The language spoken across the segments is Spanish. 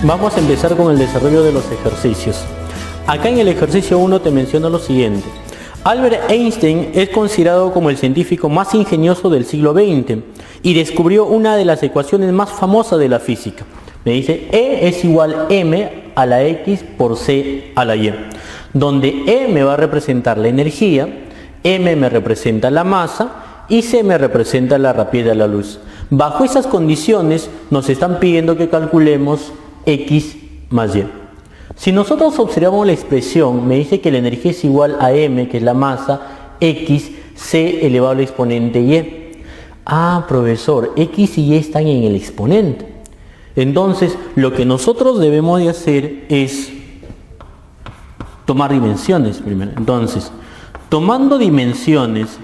Vamos a empezar con el desarrollo de los ejercicios. Acá en el ejercicio 1 te menciono lo siguiente. Albert Einstein es considerado como el científico más ingenioso del siglo XX y descubrió una de las ecuaciones más famosas de la física. Me dice E es igual m a la x por c a la y, donde E me va a representar la energía, m me representa la masa y c me representa la rapidez de la luz. Bajo esas condiciones nos están pidiendo que calculemos x más y. Si nosotros observamos la expresión, me dice que la energía es igual a m, que es la masa, x, c elevado al exponente y. Ah, profesor, x y y están en el exponente. Entonces, lo que nosotros debemos de hacer es tomar dimensiones primero. Entonces, tomando dimensiones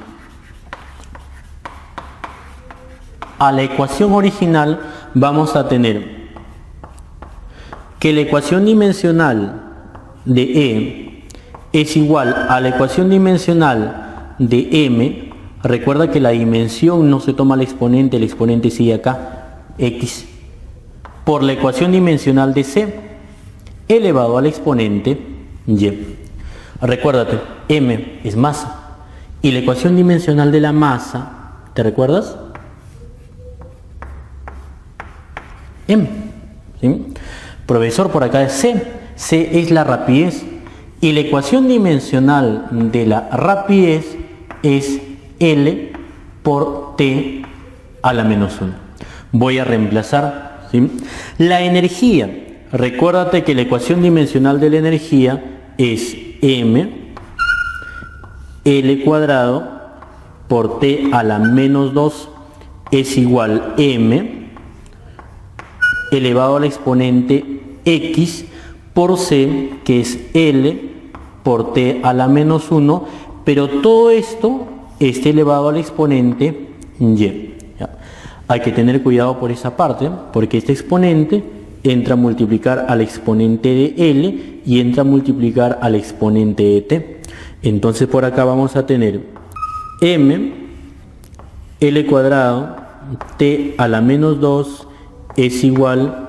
a la ecuación original, vamos a tener que la ecuación dimensional de E es igual a la ecuación dimensional de M. Recuerda que la dimensión no se toma el exponente sigue acá, x, por la ecuación dimensional de C elevado al exponente y. Recuérdate, M es masa y la ecuación dimensional de la masa, ¿te recuerdas? M, ¿sí? Profesor, por acá es C. C es la rapidez. Y la ecuación dimensional de la rapidez es L por T a la menos 1. Voy a reemplazar, ¿sí? La energía. Recuérdate que la ecuación dimensional de la energía es M L cuadrado por T a la menos 2 es igual M elevado al exponente x por c, que es L por T a la menos 1, pero todo esto está elevado al exponente y. ¿Ya? Hay que tener cuidado por esa parte, porque este exponente entra a multiplicar al exponente de L y entra a multiplicar al exponente de T. Entonces por acá vamos a tener m L cuadrado T a la menos 2 es igual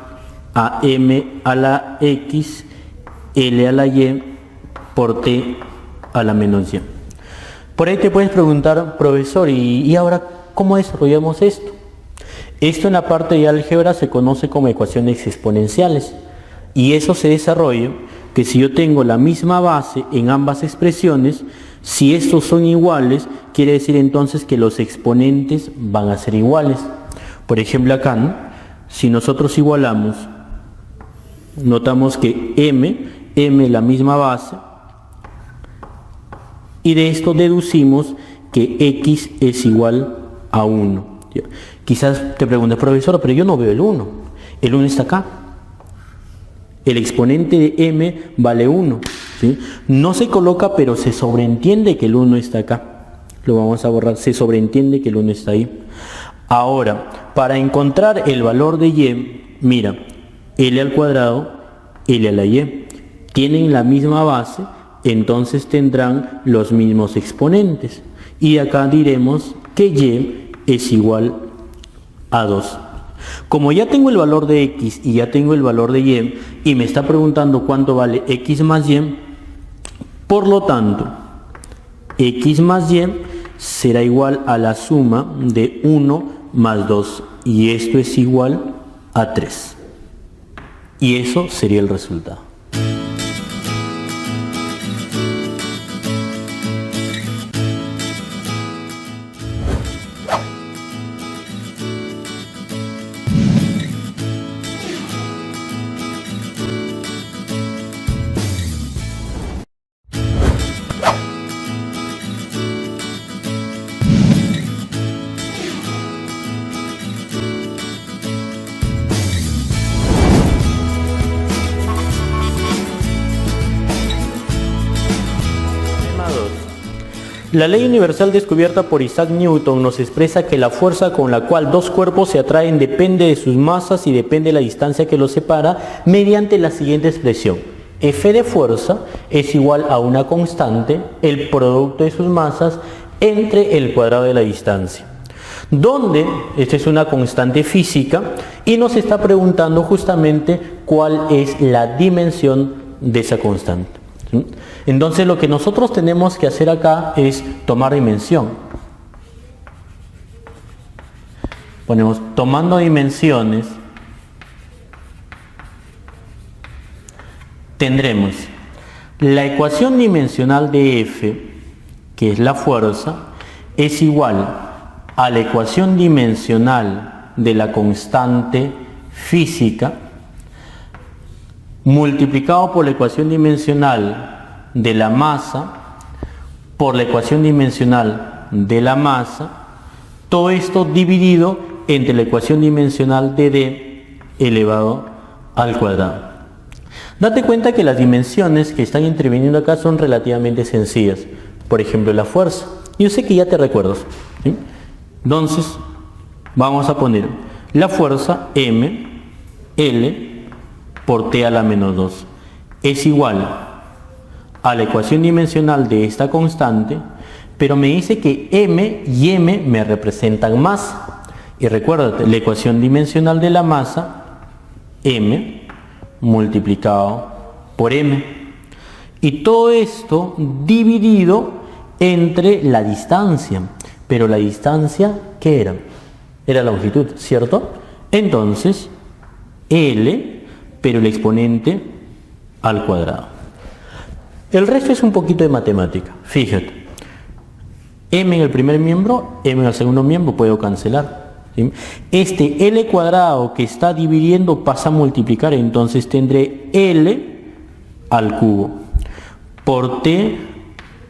a m a la x L a la y por T a la menos y. Por ahí te puedes preguntar, profesor, ¿y ahora cómo desarrollamos esto? Esto en la parte de álgebra se conoce como ecuaciones exponenciales y eso se desarrolla que si yo tengo la misma base en ambas expresiones, si estos son iguales, quiere decir entonces que los exponentes van a ser iguales. Por ejemplo acá, ¿no? Si nosotros igualamos, notamos que m la misma base, y de esto deducimos que x es igual a 1. Quizás te preguntes, profesor, pero yo no veo el 1. El 1 está acá. El exponente de m vale 1. ¿Sí? No se coloca, pero se sobreentiende que el 1 está acá. Lo vamos a borrar. Se sobreentiende que el 1 está ahí. Ahora, para encontrar el valor de y, mira, L al cuadrado, L a la y, tienen la misma base, entonces tendrán los mismos exponentes. Y acá diremos que y es igual a 2. Como ya tengo el valor de x y ya tengo el valor de y me está preguntando cuánto vale x más y, por lo tanto, x más y será igual a la suma de 1 más 2 y esto es igual a 3 y eso sería el resultado. La ley universal descubierta por Isaac Newton nos expresa que la fuerza con la cual dos cuerpos se atraen depende de sus masas y depende de la distancia que los separa mediante la siguiente expresión. F de fuerza es igual a una constante, el producto de sus masas, entre el cuadrado de la distancia. donde esta es una constante física y nos está preguntando justamente cuál es la dimensión de esa constante. ¿Sí? Entonces lo que nosotros tenemos que hacer acá es tomar dimensión. Ponemos tomando dimensiones, tendremos la ecuación dimensional de F, que es la fuerza, es igual a la ecuación dimensional de la constante física multiplicado por la ecuación dimensional de la masa por la ecuación dimensional de la masa, todo esto dividido entre la ecuación dimensional de D elevado al cuadrado. Date cuenta que las dimensiones que están interviniendo acá son relativamente sencillas. Por ejemplo, la fuerza. Yo sé que ya te recuerdas, ¿sí? Entonces, vamos a poner la fuerza M, L, por T a la menos 2. Es igual a la ecuación dimensional de esta constante, pero me dice que M y M me representan masa. Y recuérdate, la ecuación dimensional de la masa, M, multiplicado por M. Y todo esto dividido entre la distancia. Pero la distancia, ¿qué era? Era la longitud, ¿cierto? Entonces, L, pero el exponente al cuadrado. El resto es un poquito de matemática. Fíjate. M en el primer miembro, M en el segundo miembro, puedo cancelar. ¿Sí? Este L cuadrado que está dividiendo pasa a multiplicar, entonces tendré L al cubo por T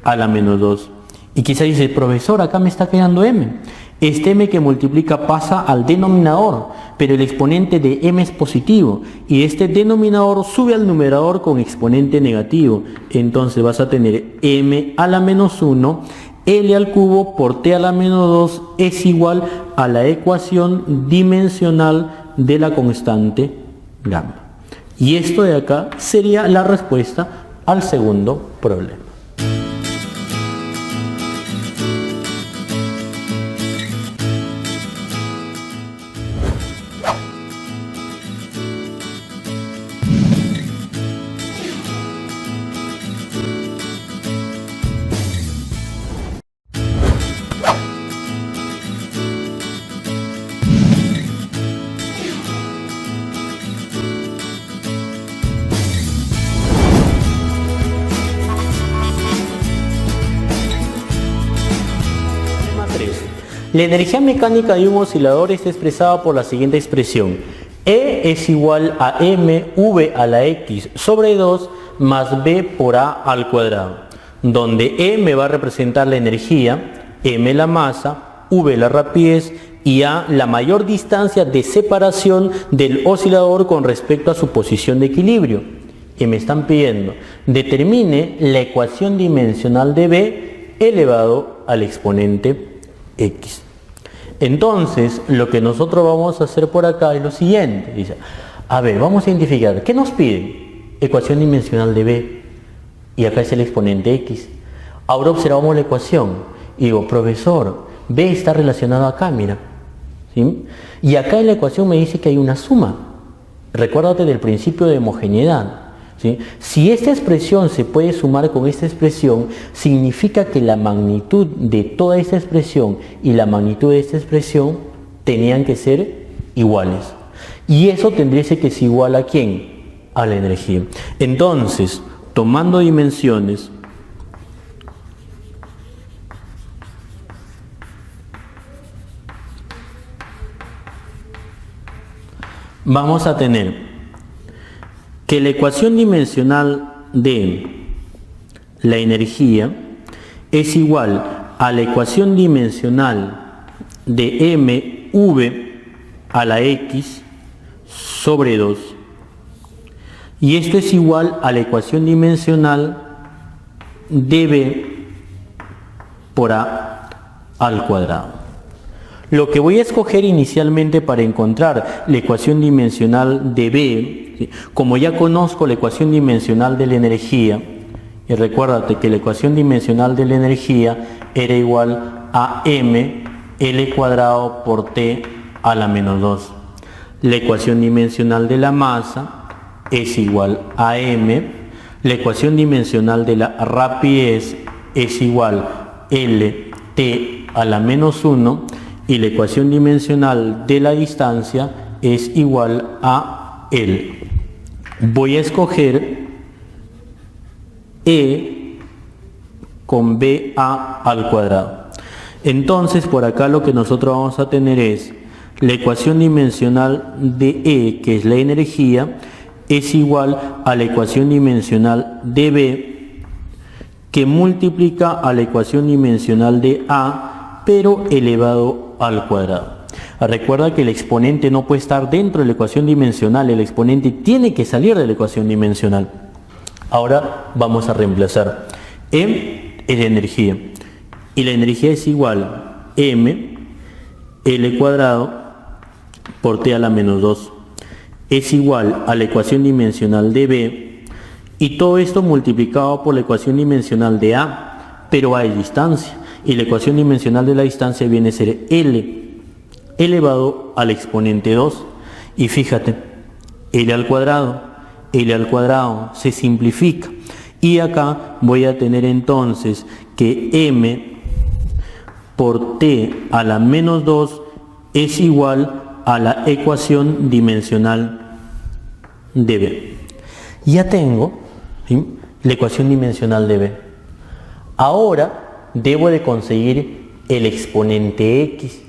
a la menos 2. Y quizás dice, profesor, acá me está quedando M. Este M que multiplica pasa al denominador, pero el exponente de M es positivo. Y este denominador sube al numerador con exponente negativo. Entonces vas a tener M a la menos 1, L al cubo por T a la menos 2 es igual a la ecuación dimensional de la constante gamma. Y esto de acá sería la respuesta al segundo problema. La energía mecánica de un oscilador está expresada por la siguiente expresión. E es igual a mv a la x sobre 2 más b por a al cuadrado, donde E me va a representar la energía, m la masa, v la rapidez y a la mayor distancia de separación del oscilador con respecto a su posición de equilibrio. Y me están pidiendo, determine la ecuación dimensional de b elevado al exponente X. Entonces, lo que nosotros vamos a hacer por acá es lo siguiente. Dice, a ver, vamos a identificar. ¿Qué nos piden? Ecuación dimensional de B. Y acá es el exponente X. Ahora observamos la ecuación. Y digo, profesor, B está relacionado acá, mira. ¿Sí? Y acá en la ecuación me dice que hay una suma. Recuérdate del principio de homogeneidad. ¿Sí? Si esta expresión se puede sumar con esta expresión, significa que la magnitud de toda esta expresión y la magnitud de esta expresión tenían que ser iguales. Y eso tendría que ser igual a ¿quién? A la energía. Entonces, tomando dimensiones, vamos a tener que la ecuación dimensional de la energía es igual a la ecuación dimensional de mv a la x sobre 2. Y esto es igual a la ecuación dimensional de b por a al cuadrado. Lo que voy a escoger inicialmente para encontrar la ecuación dimensional de B, ¿sí? Como ya conozco la ecuación dimensional de la energía, y recuérdate que la ecuación dimensional de la energía era igual a M L cuadrado por T a la menos 2. La ecuación dimensional de la masa es igual a M. La ecuación dimensional de la rapidez es igual a L T a la menos 1. Y la ecuación dimensional de la distancia es igual a L. Voy a escoger E con BA al cuadrado. Entonces por acá lo que nosotros vamos a tener es la ecuación dimensional de E, que es la energía, es igual a la ecuación dimensional de B, que multiplica a la ecuación dimensional de A, pero elevado al cuadrado. Recuerda que el exponente no puede estar dentro de la ecuación dimensional, el exponente tiene que salir de la ecuación dimensional. Ahora vamos a reemplazar. M es energía y la energía es igual a M L cuadrado por T a la menos 2. Es igual a la ecuación dimensional de B y todo esto multiplicado por la ecuación dimensional de A, pero A es distancia y la ecuación dimensional de la distancia viene a ser L elevado al exponente 2. Y fíjate, L al cuadrado se simplifica y acá voy a tener entonces que M por T a la menos 2 es igual a la ecuación dimensional de B. Ya tengo, ¿sí?, la ecuación dimensional de B. Ahora debo de conseguir el exponente X.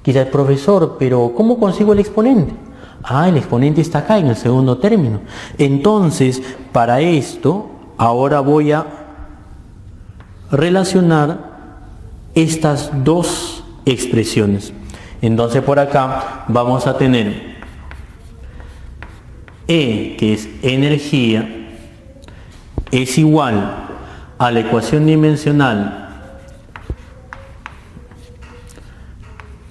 Quizás, profesor, pero ¿cómo consigo el exponente? El exponente está acá en el segundo término. Entonces, para esto, ahora voy a relacionar estas dos expresiones. Entonces, por acá vamos a tener E, que es energía, es igual a la ecuación dimensional.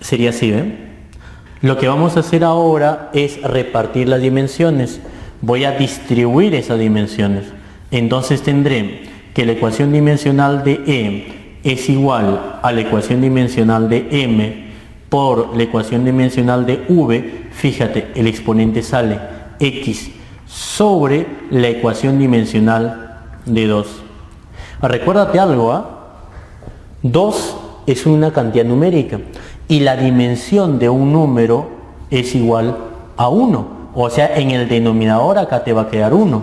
Sería así, ¿ven? Lo que vamos a hacer ahora es repartir las dimensiones. Voy a distribuir esas dimensiones. Entonces tendré que la ecuación dimensional de E es igual a la ecuación dimensional de M por la ecuación dimensional de V. Fíjate, el exponente sale X sobre la ecuación dimensional de 2. Recuérdate algo, 2 es una cantidad numérica y la dimensión de un número es igual a 1. O sea, en el denominador acá te va a quedar 1.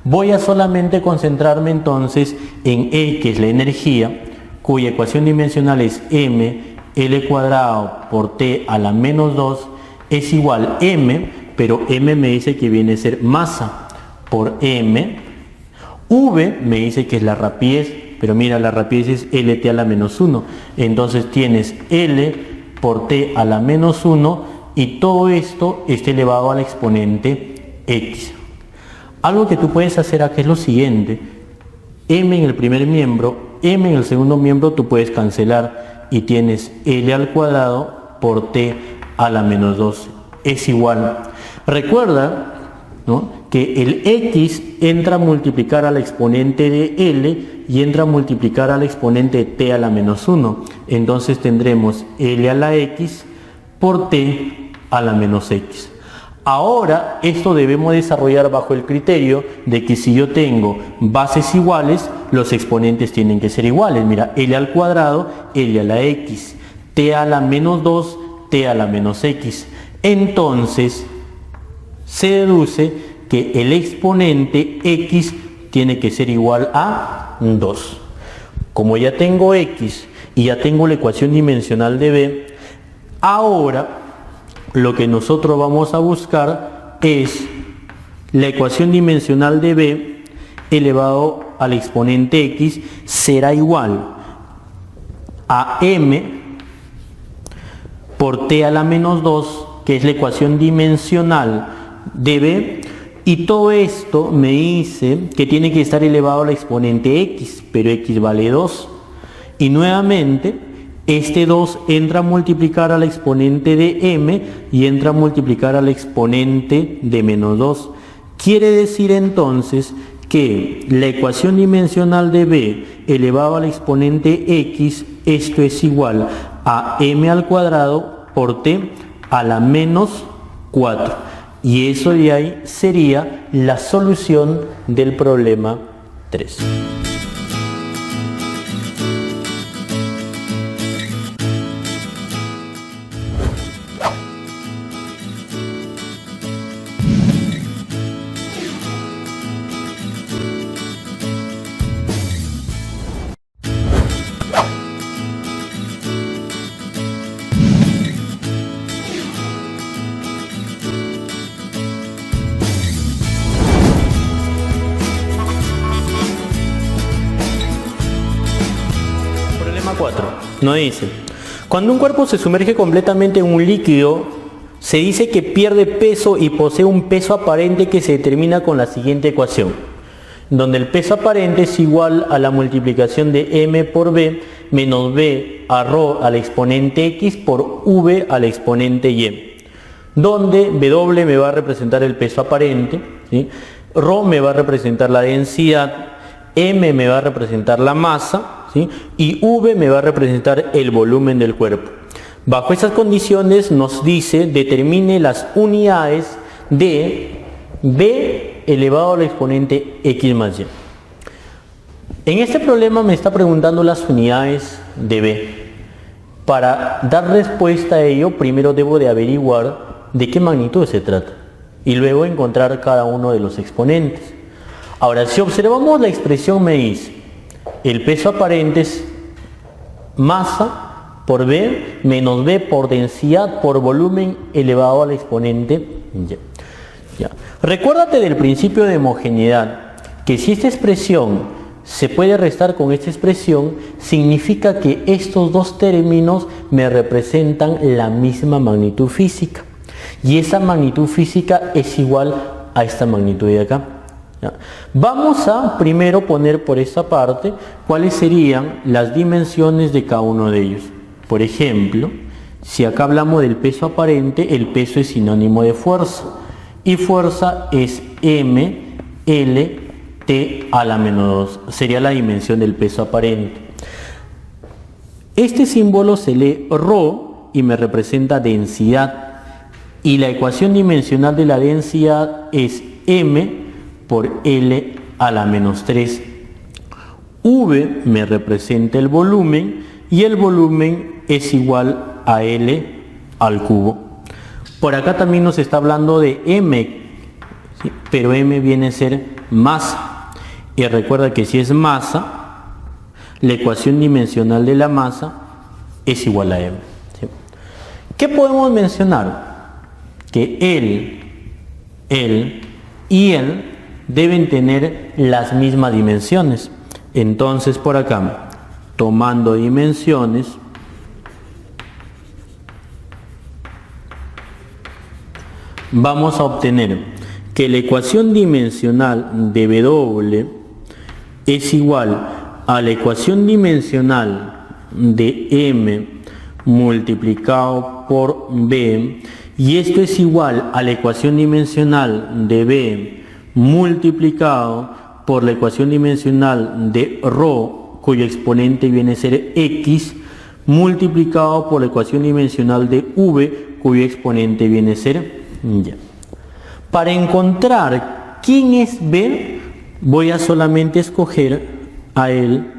Voy a solamente concentrarme entonces en E, que es la energía, cuya ecuación dimensional es M L cuadrado por T a la menos 2 es igual a M, pero M me dice que viene a ser masa por M. V me dice que es la rapidez, pero mira, la rapidez es LT a la menos 1. Entonces tienes L por T a la menos 1 y todo esto está elevado al exponente X. Algo que tú puedes hacer aquí es lo siguiente: M en el primer miembro, M en el segundo miembro tú puedes cancelar y tienes L al cuadrado por T a la menos 2 es igual. Recuerda, ¿no?, que el X entra a multiplicar al exponente de L y entra a multiplicar al exponente de T a la menos 1. Entonces tendremos L a la X por T a la menos X. Ahora esto debemos desarrollar bajo el criterio de que si yo tengo bases iguales, los exponentes tienen que ser iguales. Mira, L al cuadrado, L a la X, T a la menos 2, T a la menos X. Entonces se deduce que el exponente X tiene que ser igual a 2. Como ya tengo X y ya tengo la ecuación dimensional de B, ahora lo que nosotros vamos a buscar es la ecuación dimensional de B elevado al exponente X será igual a M por T a la menos 2, que es la ecuación dimensional de B, y todo esto me dice que tiene que estar elevado al exponente X, pero X vale 2. Y nuevamente este 2 entra a multiplicar al exponente de M y entra a multiplicar al exponente de menos 2. Quiere decir entonces que la ecuación dimensional de B elevado al exponente X, esto es igual a m al cuadrado por t a la menos 4. Y eso de ahí sería la solución del problema 3. Problema 4. Nos dice, cuando un cuerpo se sumerge completamente en un líquido, se dice que pierde peso y posee un peso aparente que se determina con la siguiente ecuación, donde el peso aparente es igual a la multiplicación de m por b menos b a ρ al exponente x por v al exponente y, donde w me va a representar el peso aparente, ¿sí? Ρ me va a representar la densidad, m me va a representar la masa, ¿sí? Y v me va a representar el volumen del cuerpo. Bajo esas condiciones nos dice determine las unidades de b elevado al exponente x más y. En este problema me está preguntando las unidades de b. Para dar respuesta a ello, primero debo de averiguar de qué magnitud se trata y luego encontrar cada uno de los exponentes. Ahora, si observamos la expresión, me dice el peso aparente es masa por b menos b por densidad por volumen elevado al exponente y. Ya. Recuérdate del principio de homogeneidad, que si esta expresión se puede restar con esta expresión, significa que estos dos términos me representan la misma magnitud física. Y esa magnitud física es igual a esta magnitud de acá. ¿Ya? Vamos a primero poner por esta parte cuáles serían las dimensiones de cada uno de ellos. Por ejemplo, si acá hablamos del peso aparente, el peso es sinónimo de fuerza. Y fuerza es m, l, t a la menos 2. Sería la dimensión del peso aparente. Este símbolo se lee ρ y me representa densidad. Y la ecuación dimensional de la densidad es m por l a la menos 3. V me representa el volumen y el volumen es igual a l al cubo. Por acá también nos está hablando de m, ¿sí? Pero m viene a ser masa. Y recuerda que si es masa, la ecuación dimensional de la masa es igual a m. ¿Sí? ¿Qué podemos mencionar? Que él y él deben tener las mismas dimensiones. Entonces por acá, tomando dimensiones, vamos a obtener que la ecuación dimensional de W es igual a la ecuación dimensional de M multiplicado por B, y esto es igual a la ecuación dimensional de B multiplicado por la ecuación dimensional de ρ, cuyo exponente viene a ser x, multiplicado por la ecuación dimensional de V, cuyo exponente viene a ser y. Para encontrar quién es B, voy a solamente escoger a él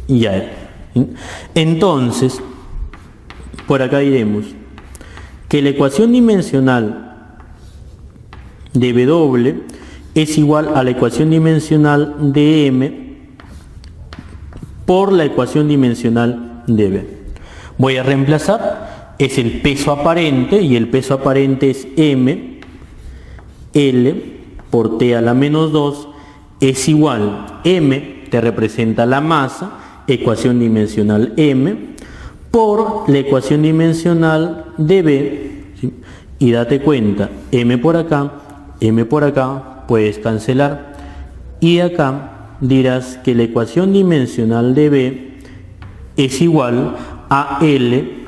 y a él. Entonces, por acá diremos que la ecuación dimensional de W es igual a la ecuación dimensional de M por la ecuación dimensional de B. Voy a reemplazar, es el peso aparente, y el peso aparente es M, L por T a la menos 2 es igual, M te representa la masa, ecuación dimensional M, por la ecuación dimensional de B, ¿sí? Y date cuenta, M por acá, puedes cancelar, y acá dirás que la ecuación dimensional de B es igual a L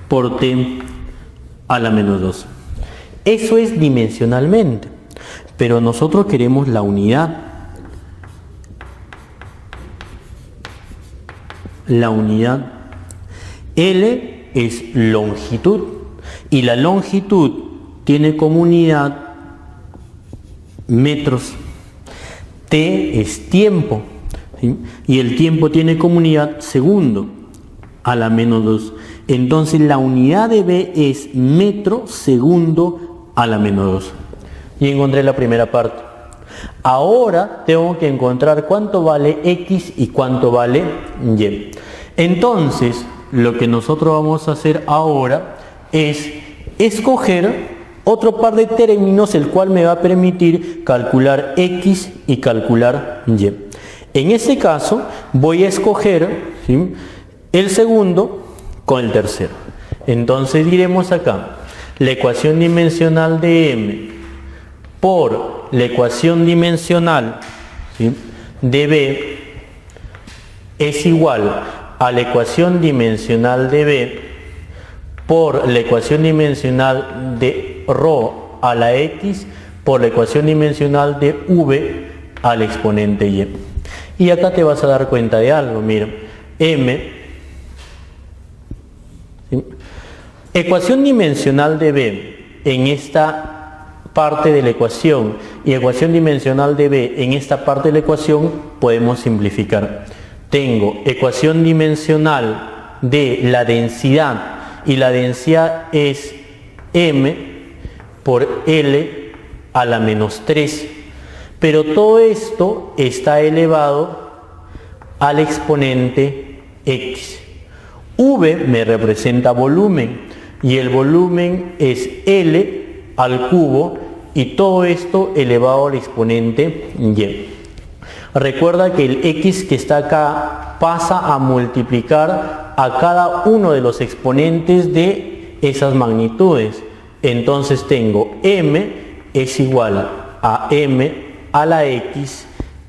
por T a la menos 2. Eso es dimensionalmente, pero nosotros queremos la unidad. la unidad. L es longitud y la longitud tiene como unidad metros. T es tiempo, ¿sí? Y el tiempo tiene como unidad segundo a la menos 2. Entonces la unidad de B es metro segundo a la menos 2. Y encontré la primera parte. Ahora tengo que encontrar cuánto vale X y cuánto vale Y. Entonces lo que nosotros vamos a hacer ahora es escoger otro par de términos el cual me va a permitir calcular X y calcular Y. En este caso voy a escoger, ¿sí?, el segundo con el tercero. Entonces diremos acá la ecuación dimensional de M por la ecuación dimensional, ¿sí?, de B es igual a la ecuación dimensional de B por la ecuación dimensional de ρ a la X por la ecuación dimensional de V al exponente Y. Y acá te vas a dar cuenta de algo, mira, M, ¿sí?, ecuación dimensional de B en esta parte de la ecuación y ecuación dimensional de B en esta parte de la ecuación podemos simplificar. Tengo ecuación dimensional de la densidad y la densidad es M por L a la menos 3. Pero todo esto está elevado al exponente X. V me representa volumen y el volumen es L al cubo y todo esto elevado al exponente Y. Recuerda que el X que está acá pasa a multiplicar a cada uno de los exponentes de esas magnitudes. Entonces tengo M es igual a M a la X,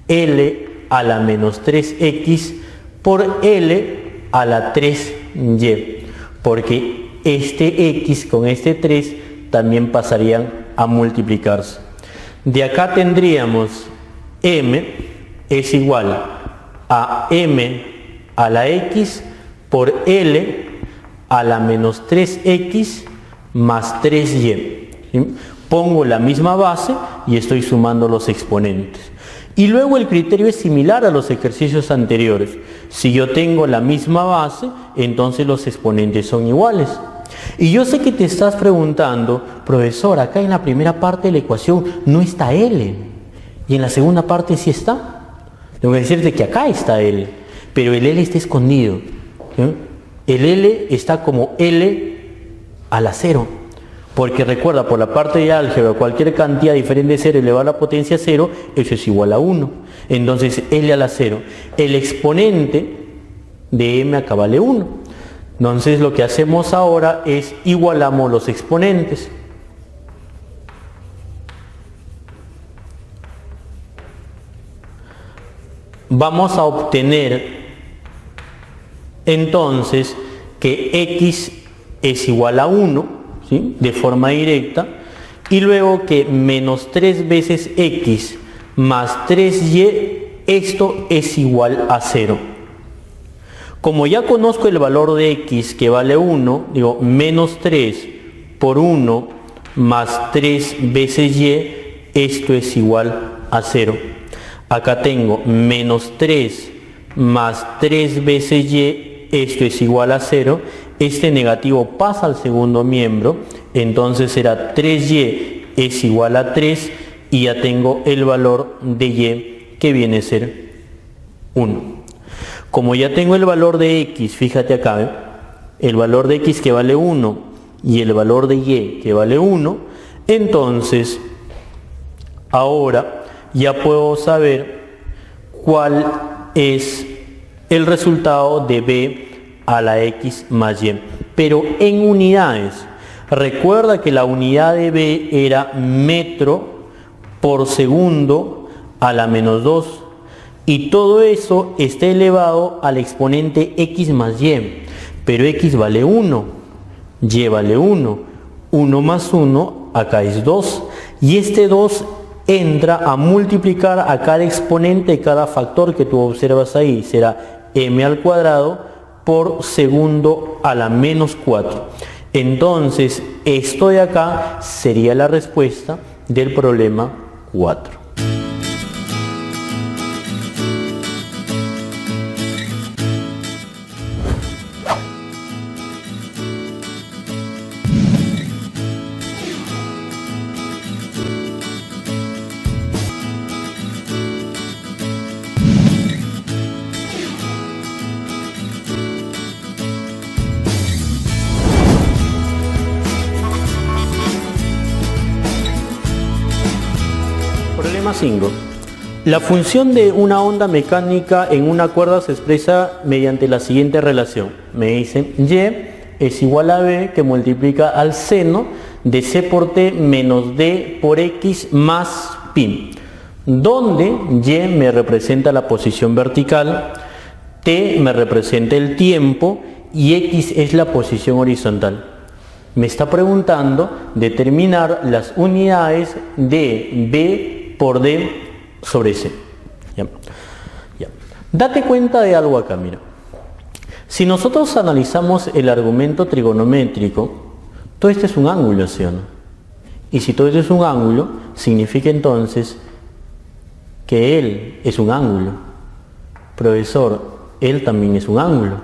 L a la menos 3X por L a la 3Y. Porque este X con este 3 también pasarían a multiplicarse. De acá tendríamos M es igual a M a la X por L a la menos 3X más 3Y. ¿Sí? Pongo la misma base y estoy sumando los exponentes. Y luego el criterio es similar a los ejercicios anteriores. Si yo tengo la misma base, entonces los exponentes son iguales. Y yo sé que te estás preguntando, profesor, acá en la primera parte de la ecuación no está L. Y en la segunda parte sí está. Tengo que decirte que acá está L, pero el L está escondido. ¿Sí? El L está como L a la 0. Porque recuerda, por la parte de álgebra, cualquier cantidad diferente de 0 elevado a la potencia 0, eso es igual a 1. Entonces, L a la 0. El exponente de M acá vale 1. Entonces, lo que hacemos ahora es igualamos los exponentes. Vamos a obtener entonces que X es igual a 1. ¿Sí? De forma directa, y luego que menos 3 veces X más 3Y, esto es igual a 0. Como ya conozco el valor de X que vale 1, digo menos 3 por 1 más 3 veces Y, esto es igual a 0. Acá tengo menos 3 más 3 veces Y, esto es igual a 0. Este negativo pasa al segundo miembro, entonces será 3Y es igual a 3 y ya tengo el valor de Y que viene a ser 1. Como ya tengo el valor de X, fíjate acá, el valor de X que vale 1 y el valor de Y que vale 1, entonces ahora ya puedo saber cuál es el resultado de B a la X más Y, pero en unidades. Recuerda que la unidad de B era metro por segundo a la menos 2 y todo eso está elevado al exponente X más Y, pero X vale 1, Y vale 1, 1 más 1 acá es 2 y este 2 entra a multiplicar a cada exponente de cada factor que tú observas ahí, será m al cuadrado por segundo a la menos 4. Entonces, esto de acá sería la respuesta del problema 4. Problema 5. La función de una onda mecánica en una cuerda se expresa mediante la siguiente relación. Me dicen y es igual a b que multiplica al seno de c por t menos d por x más pi, donde y me representa la posición vertical, t me representa el tiempo y x es la posición horizontal. Me está preguntando determinar las unidades de b por d sobre c. ¿Ya? Date cuenta de algo acá, mira. Si nosotros analizamos el argumento trigonométrico, todo esto es un ángulo, ¿sí o no? Y si todo esto es un ángulo, significa entonces que él es un ángulo. Profesor, él también es un ángulo,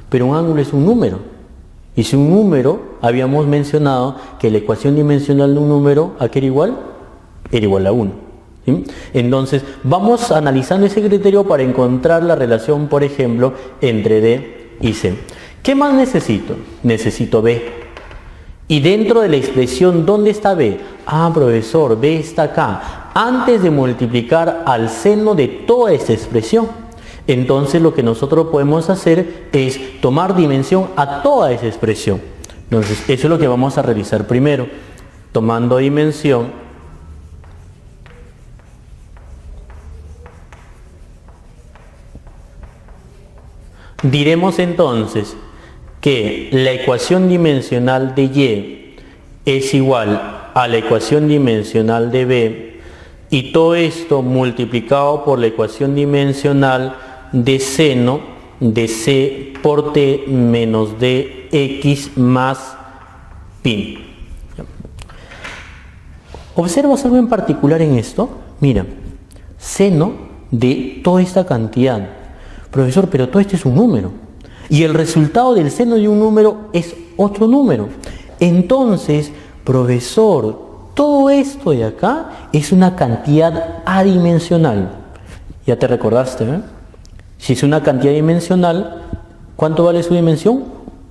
pero un ángulo es un número. Y si un número, habíamos mencionado que la ecuación dimensional de un número, ¿a qué era igual? Era igual a 1. ¿Sí? Entonces, vamos analizando ese criterio para encontrar la relación, por ejemplo, entre D y C. ¿Qué más necesito? Necesito B. Y dentro de la expresión, ¿dónde está B? Ah, profesor, B está acá, antes de multiplicar al seno de toda esta expresión. Entonces, lo que nosotros podemos hacer es tomar dimensión a toda esa expresión. Entonces, eso es lo que vamos a realizar primero. Tomando dimensión, diremos entonces que la ecuación dimensional de y es igual a la ecuación dimensional de b, y todo esto multiplicado por la ecuación dimensional de seno de c por t menos de x más pi. ¿Observas algo en particular en esto? Mira, seno de toda esta cantidad. Profesor, pero todo esto es un número. Y el resultado del seno de un número es otro número. Entonces, profesor, todo esto de acá es una cantidad adimensional. ¿Ya te recordaste, eh? Si es una cantidad dimensional, ¿cuánto vale su dimensión?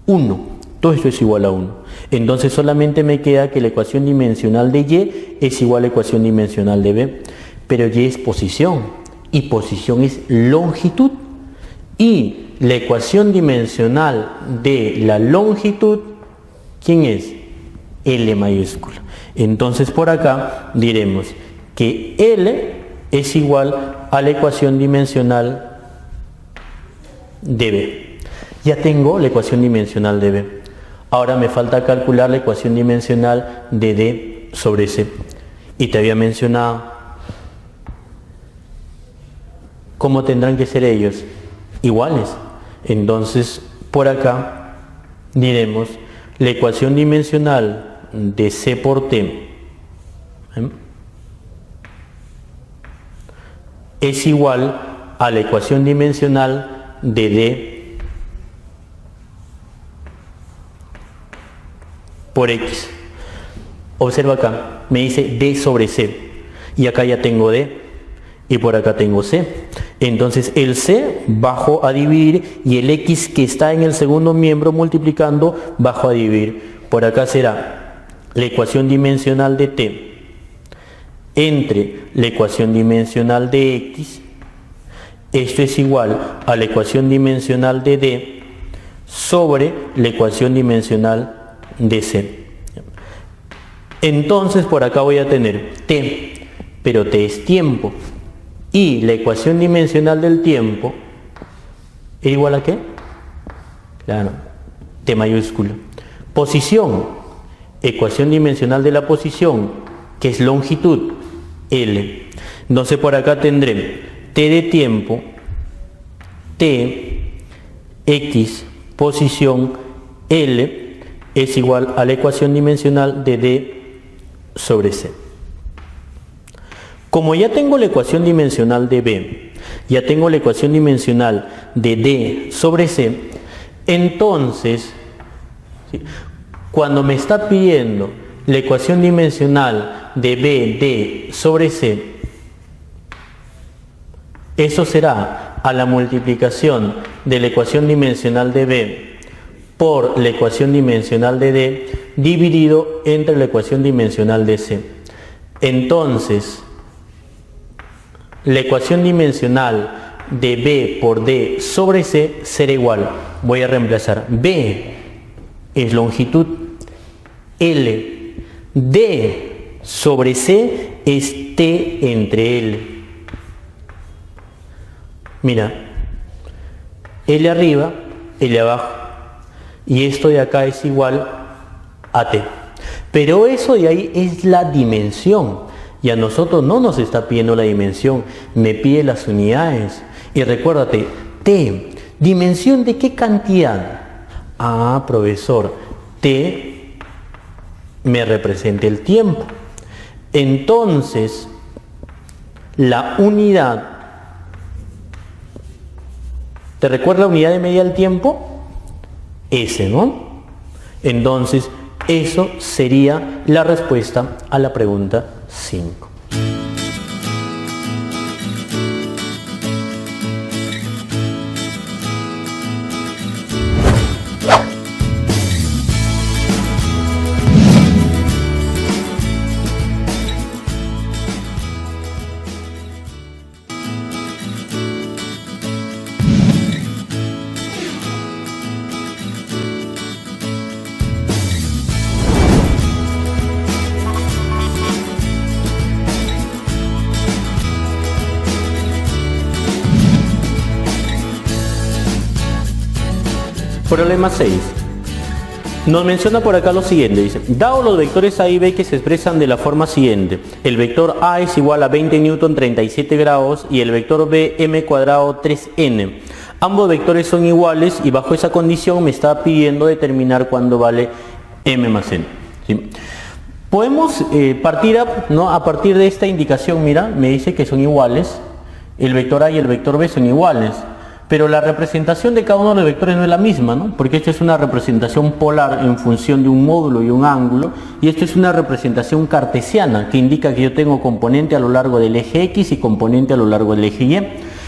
1. Todo esto es igual a 1. Entonces solamente me queda que la ecuación dimensional de y es igual a la ecuación dimensional de b. Pero y es posición. Y posición es longitud. Y la ecuación dimensional de la longitud, ¿quién es? L mayúscula. Entonces por acá diremos que L es igual a la ecuación dimensional de B. Ya tengo la ecuación dimensional de B. Ahora me falta calcular la ecuación dimensional de D sobre C. Y te había mencionado cómo tendrán que ser ellos. Iguales. Entonces, por acá diremos la ecuación dimensional de C por T es igual a la ecuación dimensional de D por X. Observa acá, me dice D sobre C. Y acá ya tengo D. Y por acá tengo C. Entonces el C bajo a dividir y el X que está en el segundo miembro multiplicando bajo a dividir. Por acá será la ecuación dimensional de T entre la ecuación dimensional de X. Esto es igual a la ecuación dimensional de D sobre la ecuación dimensional de C. Entonces por acá voy a tener T, pero T es tiempo. Y la ecuación dimensional del tiempo ¿es igual a qué? Claro, T mayúscula. Posición, ecuación dimensional de la posición, que es longitud, L. Entonces por acá tendré T de tiempo, T X posición L es igual a la ecuación dimensional de D sobre C. Como ya tengo la ecuación dimensional de B, ya tengo la ecuación dimensional de D sobre C, entonces, ¿sí?, cuando me está pidiendo la ecuación dimensional de B, D sobre C, eso será a la multiplicación de la ecuación dimensional de B por la ecuación dimensional de D dividido entre la ecuación dimensional de C. Entonces, la ecuación dimensional de B por D sobre C será igual. Voy a reemplazar. B es longitud L. D sobre C es T entre L. Mira, L arriba, L abajo. Y esto de acá es igual a T. Pero eso de ahí es la dimensión. Y a nosotros no nos está pidiendo la dimensión, me pide las unidades. Y recuérdate, T, ¿dimensión de qué cantidad? Ah, profesor, T me representa el tiempo. Entonces, la unidad, ¿te recuerda la unidad de medida del tiempo? S, ¿no? Entonces, eso sería la respuesta a la pregunta 5. Problema 6. Nos menciona por acá lo siguiente, dice, dado los vectores A y B que se expresan de la forma siguiente, el vector A es igual a 20 newton 37 grados y el vector B m cuadrado 3n. Ambos vectores son iguales y bajo esa condición me está pidiendo determinar cuándo vale m más n. ¿Sí? Podemos partir a partir de esta indicación, mira, me dice que son iguales, el vector A y el vector B son iguales. Pero la representación de cada uno de los vectores no es la misma, ¿no? Porque esto es una representación polar en función de un módulo y un ángulo, y esto es una representación cartesiana que indica que yo tengo componente a lo largo del eje X y componente a lo largo del eje Y.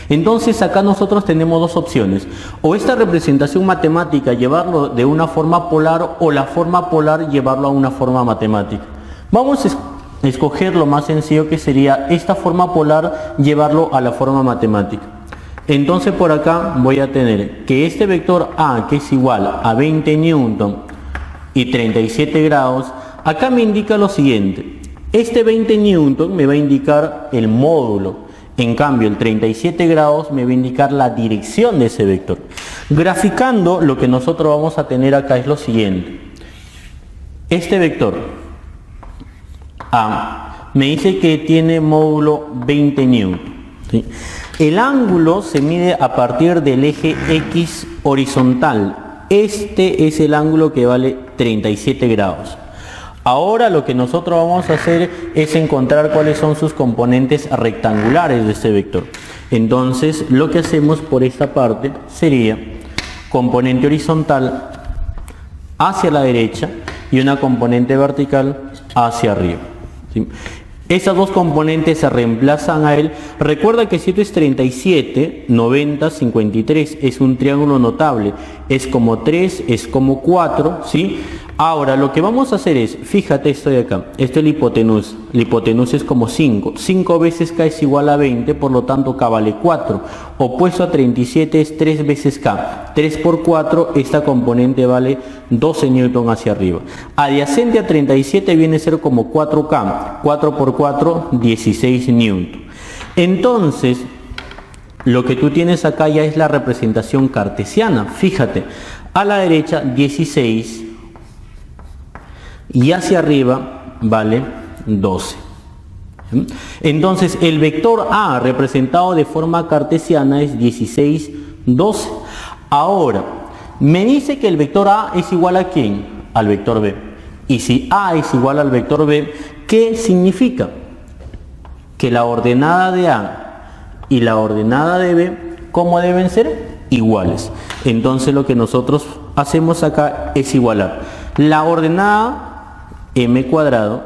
Entonces acá nosotros tenemos dos opciones, o esta representación matemática llevarlo de una forma polar o la forma polar llevarlo a una forma matemática. Vamos a escoger lo más sencillo, que sería esta forma polar llevarlo a la forma matemática. Entonces por acá voy a tener que este vector A, que es igual a 20 newton y 37 grados, acá me indica lo siguiente. Este 20 newton me va a indicar el módulo. En cambio, el 37 grados me va a indicar la dirección de ese vector. Graficando, lo que nosotros vamos a tener acá es lo siguiente. Este vector A me dice que tiene módulo 20 newton. ¿Sí? El ángulo se mide a partir del eje X horizontal. Este es el ángulo que vale 37 grados. Ahora lo que nosotros vamos a hacer es encontrar cuáles son sus componentes rectangulares de este vector. Entonces lo que hacemos por esta parte sería componente horizontal hacia la derecha y una componente vertical hacia arriba. ¿Sí? Esas dos componentes se reemplazan a él. Recuerda que si esto es 37, 90, 53, es un triángulo notable. Es como 3, es como 4, ¿sí? Ahora, lo que vamos a hacer es, fíjate esto de acá, esto es la hipotenusa. La hipotenusa es como 5. 5 veces K es igual a 20, por lo tanto K vale 4. Opuesto a 37 es 3 veces K. 3 por 4, esta componente vale 12 newton hacia arriba. Adyacente a 37 viene a ser como 4K. 4 por 4, 16 newton. Entonces, lo que tú tienes acá ya es la representación cartesiana. Fíjate, a la derecha 16 y hacia arriba vale 12. Entonces el vector A representado de forma cartesiana es 16, 12. Ahora, Me dice que el vector A es igual a ¿quién? Al vector B. Y si A es igual al vector B, ¿qué significa? Que la ordenada de A y la ordenada de B, ¿cómo deben ser? Iguales. Entonces lo que nosotros hacemos acá es igualar. La ordenada m cuadrado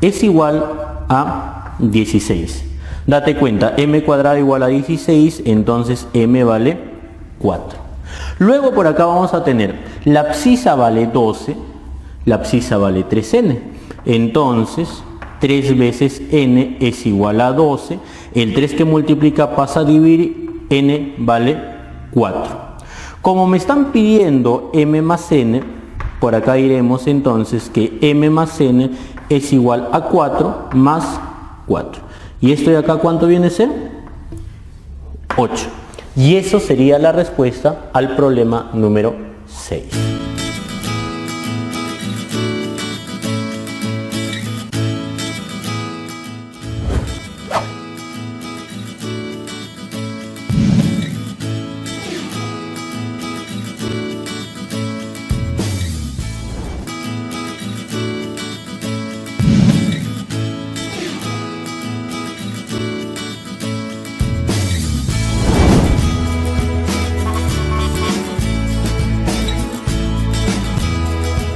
es igual a 16. Date cuenta, m cuadrado igual a 16, entonces m vale 4. Luego por acá vamos a tener la abscisa vale 12, la abscisa vale 3n. Entonces 3 veces n es igual a 12. El 3 que multiplica pasa a dividir, n vale 4. Como me están pidiendo m más n, por acá diremos entonces que m más n es igual a 4 más 4. ¿Y esto de acá cuánto viene a ser? 8. Y eso sería la respuesta al problema número 6.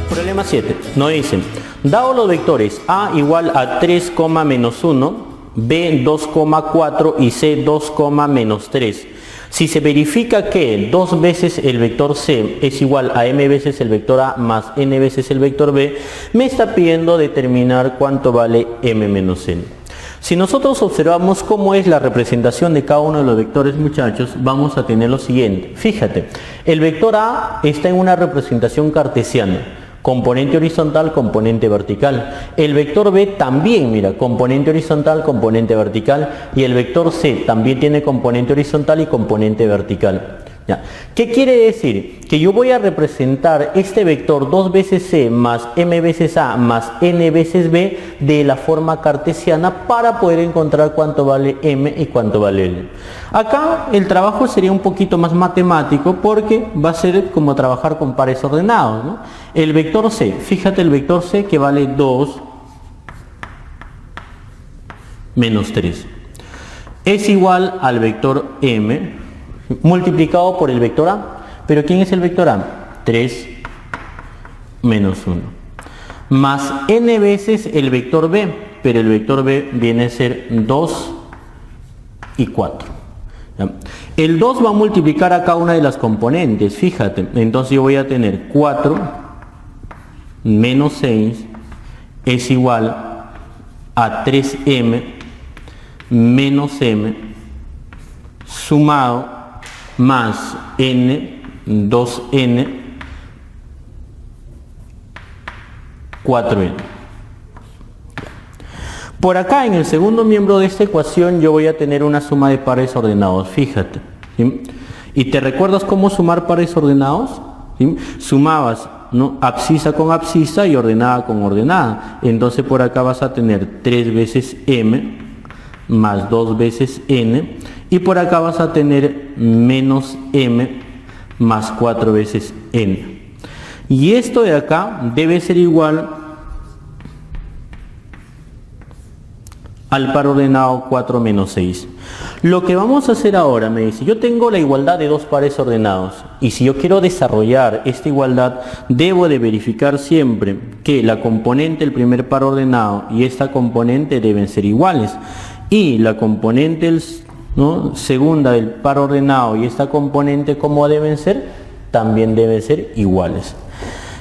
Problema 7. Nos dicen, dado los vectores A igual a 3, menos 1, B 2,4 y C 2, menos 3. Si se verifica que 2 veces el vector C es igual a m veces el vector A más n veces el vector B, me está pidiendo determinar cuánto vale m menos n. Si nosotros observamos cómo es la representación de cada uno de los vectores, muchachos, vamos a tener lo siguiente. Fíjate, el vector A está en una representación cartesiana. Componente horizontal, componente vertical. El vector B también, mira, componente horizontal, componente vertical. Y el vector C también tiene componente horizontal y componente vertical. ¿Ya? ¿Qué quiere decir? Que yo voy a representar este vector 2 veces C más m veces A más n veces B de la forma cartesiana para poder encontrar cuánto vale m y cuánto vale n. Acá el trabajo sería un poquito más matemático porque va a ser como trabajar con pares ordenados, ¿no? El vector C, fíjate el vector C que vale 2 menos 3. Es igual al vector m multiplicado por el vector A. ¿Pero quién es el vector A? 3 menos 1. Más n veces el vector B. Pero el vector B viene a ser 2 y 4. ¿Ya? El 2 va a multiplicar a cada una de las componentes. Fíjate. Entonces yo voy a tener 4 menos 6 es igual a 3m menos m sumado más n, 2n, 4n. Por acá en el segundo miembro de esta ecuación yo voy a tener una suma de pares ordenados, fíjate. ¿Sí? ¿Y te recuerdas cómo sumar pares ordenados? ¿Sí? Sumabas, ¿no?, abscisa con abscisa y ordenada con ordenada. Entonces por acá vas a tener 3 veces m más 2 veces n. Y por acá vas a tener menos m más 4 veces n. Y esto de acá debe ser igual al par ordenado 4 menos 6. Lo que vamos a hacer ahora, me dice, yo tengo la igualdad de dos pares ordenados. Y si yo quiero desarrollar esta igualdad, debo de verificar siempre que la componente del primer par ordenado y esta componente deben ser iguales. Y la componente ¿no?, segunda del par ordenado y esta componente, ¿cómo deben ser? También deben ser iguales.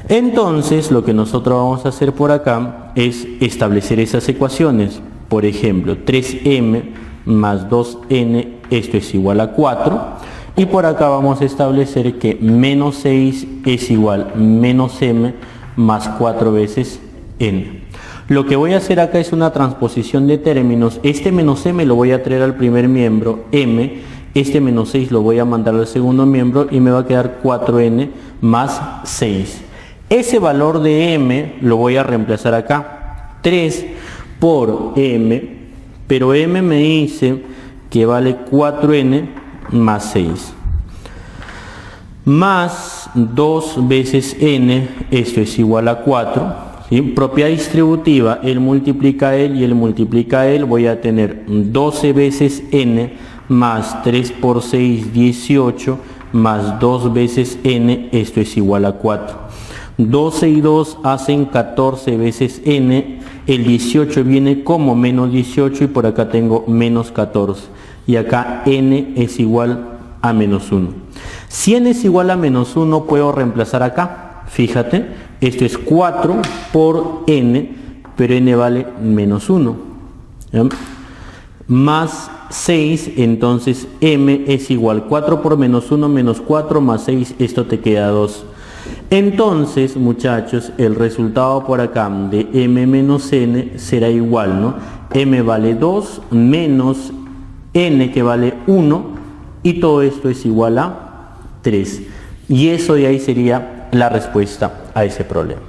Entonces lo que nosotros vamos a hacer por acá es establecer esas ecuaciones. Por ejemplo, 3m más 2n, esto es igual a 4. Y por acá vamos a establecer que menos 6 es igual a menos m más 4 veces n. Lo que voy a hacer acá es una transposición de términos. Este menos m lo voy a traer al primer miembro, m. Este menos 6 lo voy a mandar al segundo miembro y me va a quedar 4n más 6. Ese valor de m lo voy a reemplazar acá. 3 por m, pero m me dice que vale 4n más 6. más 2 veces n, esto es igual a 4, ¿sí? Propiedad distributiva, él multiplica él y él multiplica él, voy a tener 12 veces n más 3 por 6, 18, más 2 veces n, esto es igual a 4. 12 y 2 hacen 14 veces n, el 18 viene como menos 18 y por acá tengo menos 14. Y acá n es igual a menos 1. Si n es igual a menos 1, puedo reemplazar acá. Fíjate, esto es 4 por n, pero n vale menos 1. ¿Ya? Más 6, entonces m es igual 4 por menos 1 menos 4 más 6, esto te queda 2. Entonces, muchachos, el resultado por acá de m menos n será igual, ¿no? M vale 2 menos n que vale 1 y todo esto es igual a 3. Y eso de ahí sería la respuesta a ese problema.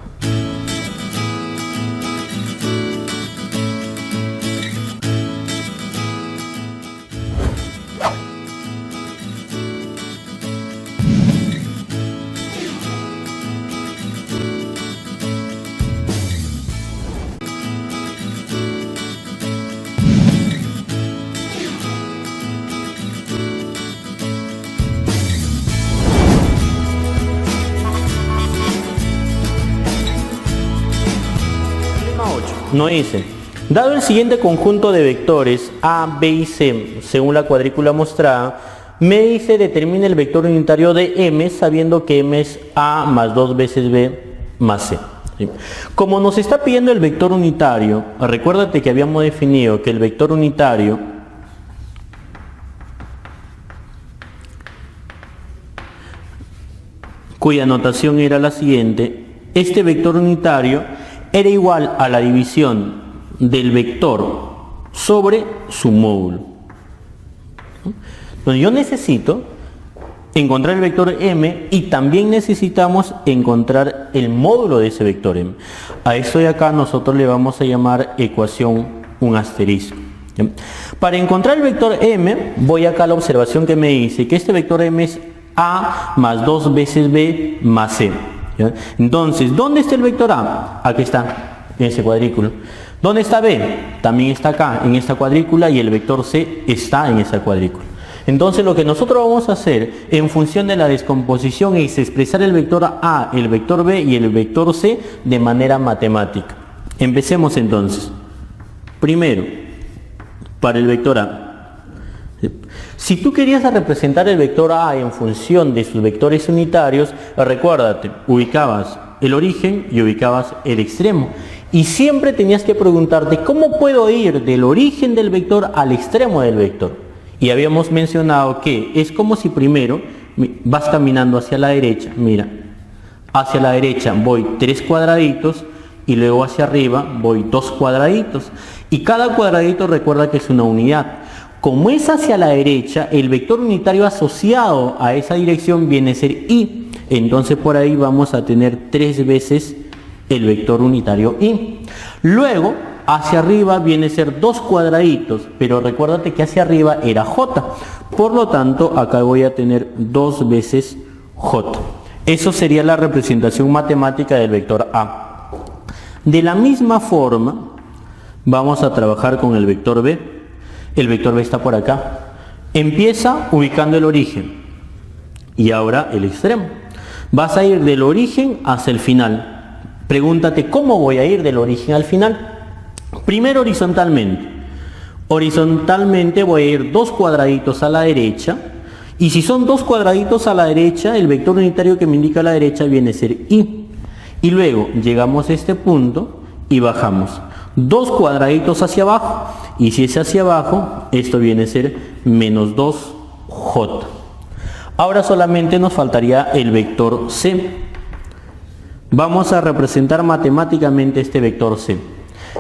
No dice, dado el siguiente conjunto de vectores A, B y C, según la cuadrícula mostrada, me dice determina el vector unitario de M, sabiendo que M es A más 2 veces B más C. ¿Sí? Como nos está pidiendo el vector unitario, recuérdate que habíamos definido que el vector unitario cuya notación era la siguiente, este vector unitario era igual a la división del vector sobre su módulo. Entonces yo necesito encontrar el vector m y también necesitamos encontrar el módulo de ese vector m. A esto de acá nosotros le vamos a llamar ecuación un asterisco. Para encontrar el vector m, voy acá a la observación que me dice que este vector m es a más 2 veces b más c. ¿Ya? Entonces, ¿dónde está el vector A? Aquí está, en ese cuadrículo. ¿Dónde está B? También está acá, en esta cuadrícula, y el vector C está en esa cuadrícula. Entonces, lo que nosotros vamos a hacer en función de la descomposición es expresar el vector A, el vector B y el vector C de manera matemática. Empecemos entonces. Primero, para el vector A. Si tú querías representar el vector A en función de sus vectores unitarios, recuérdate, ubicabas el origen y ubicabas el extremo. Y siempre tenías que preguntarte, ¿cómo puedo ir del origen del vector al extremo del vector? Y habíamos mencionado que es como si primero vas caminando hacia la derecha, mira, hacia la derecha voy 3 cuadraditos y luego hacia arriba voy 2 cuadraditos. Y cada cuadradito recuerda que es una unidad. Como es hacia la derecha, el vector unitario asociado a esa dirección viene a ser y. Entonces por ahí vamos a tener 3 veces el vector unitario y. Luego, hacia arriba viene a ser 2 cuadraditos, pero recuérdate que hacia arriba era j. Por lo tanto, acá voy a tener 2 veces j. Eso sería la representación matemática del vector A. De la misma forma, vamos a trabajar con el vector B. El vector B está por acá. Empieza ubicando el origen y ahora el extremo. Vas a ir del origen hacia el final. Pregúntate, ¿cómo voy a ir del origen al final? Primero horizontalmente. Horizontalmente voy a ir 2 cuadraditos a la derecha. Y si son 2 cuadraditos a la derecha, el vector unitario que me indica a la derecha viene a ser y. Y luego llegamos a este punto y bajamos 2 cuadraditos hacia abajo. Y si es hacia abajo, esto viene a ser menos 2j. Ahora solamente nos faltaría el vector c. Vamos a representar matemáticamente este vector c,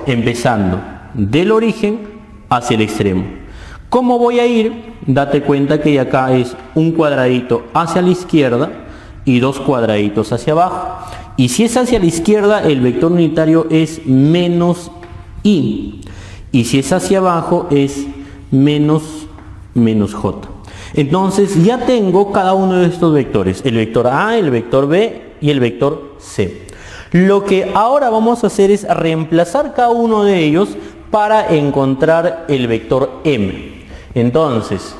empezando del origen hacia el extremo. ¿Cómo voy a ir? Date cuenta que acá es un cuadradito hacia la izquierda y 2 cuadraditos hacia abajo. Y si es hacia la izquierda, el vector unitario es menos i. Y si es hacia abajo es menos j. Entonces ya tengo cada uno de estos vectores, el vector A, el vector B y el vector C. Lo que ahora vamos a hacer es reemplazar cada uno de ellos para encontrar el vector M. Entonces,